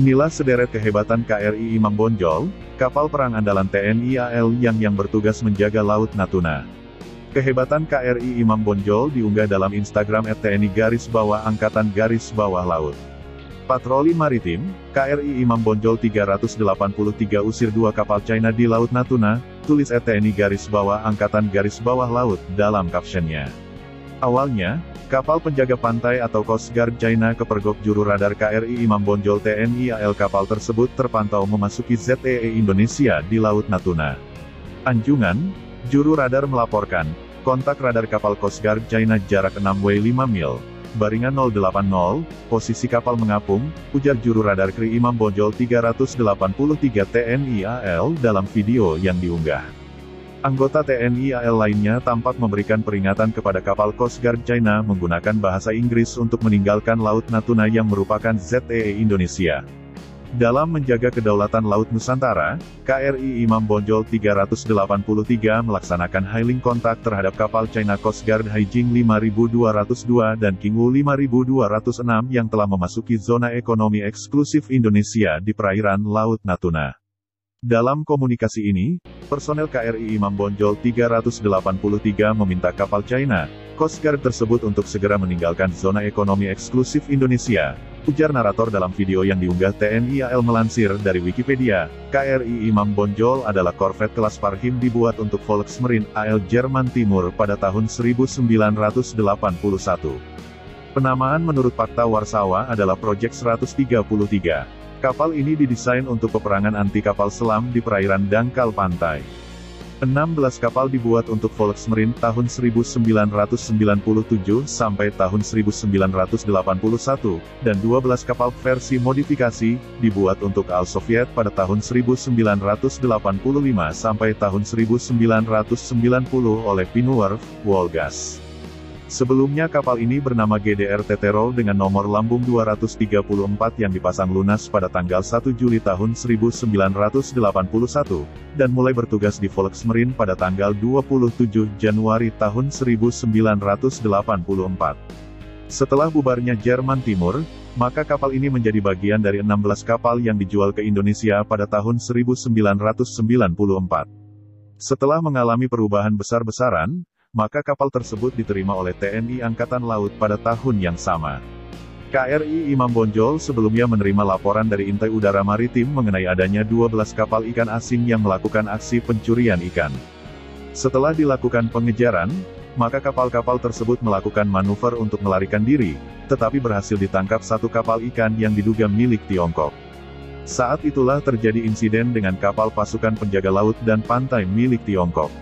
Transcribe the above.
Inilah sederet kehebatan KRI Imam Bonjol, kapal perang andalan TNI AL yang bertugas menjaga Laut Natuna. Kehebatan KRI Imam Bonjol diunggah dalam Instagram @TNI_Angkatan_Laut. Patroli Maritim, KRI Imam Bonjol 383 usir 2 kapal China di Laut Natuna, tulis @TNI_Angkatan_Laut dalam captionnya. Awalnya, kapal penjaga pantai atau Coast Guard China kepergok juru radar KRI Imam Bonjol TNI AL. Kapal tersebut terpantau memasuki ZEE Indonesia di Laut Natuna. Anjungan, juru radar melaporkan, kontak radar kapal Coast Guard China jarak 6W 5 mil. Baringan 080, posisi kapal mengapung, ujar juru radar KRI Imam Bonjol 383 TNI AL dalam video yang diunggah. Anggota TNI AL lainnya tampak memberikan peringatan kepada kapal Coast Guard China menggunakan bahasa Inggris untuk meninggalkan Laut Natuna yang merupakan ZEE Indonesia. Dalam menjaga kedaulatan Laut Nusantara, KRI Imam Bonjol 383 melaksanakan hailing kontak terhadap kapal China Coast Guard Haijing 5202 dan Kingu 5206 yang telah memasuki zona ekonomi eksklusif Indonesia di perairan Laut Natuna. Dalam komunikasi ini, personel KRI Imam Bonjol 383 meminta kapal China Coast Guard tersebut untuk segera meninggalkan zona ekonomi eksklusif Indonesia, ujar narator dalam video yang diunggah TNI AL. Melansir dari Wikipedia, KRI Imam Bonjol adalah korvet kelas Parhim dibuat untuk Volksmarine AL Jerman Timur pada tahun 1981. Penamaan menurut Fakta Warsawa adalah Project 133. Kapal ini didesain untuk peperangan anti kapal selam di perairan dangkal pantai. 16 kapal dibuat untuk Volksmarine tahun 1997 sampai tahun 1981, dan 12 kapal versi modifikasi, dibuat untuk Al Soviet pada tahun 1985 sampai tahun 1990 oleh Pinwurf, Wolgas. Sebelumnya kapal ini bernama GDR Teterol dengan nomor lambung 234 yang dipasang lunas pada tanggal 1 Juli tahun 1981, dan mulai bertugas di Volksmarine pada tanggal 27 Januari tahun 1984. Setelah bubarnya Jerman Timur, maka kapal ini menjadi bagian dari 16 kapal yang dijual ke Indonesia pada tahun 1994. Setelah mengalami perubahan besar-besaran, maka kapal tersebut diterima oleh TNI Angkatan Laut pada tahun yang sama. KRI Imam Bonjol sebelumnya menerima laporan dari Intai Udara Maritim mengenai adanya 12 kapal ikan asing yang melakukan aksi pencurian ikan. Setelah dilakukan pengejaran, maka kapal-kapal tersebut melakukan manuver untuk melarikan diri, tetapi berhasil ditangkap satu kapal ikan yang diduga milik Tiongkok. Saat itulah terjadi insiden dengan kapal pasukan penjaga laut dan pantai milik Tiongkok.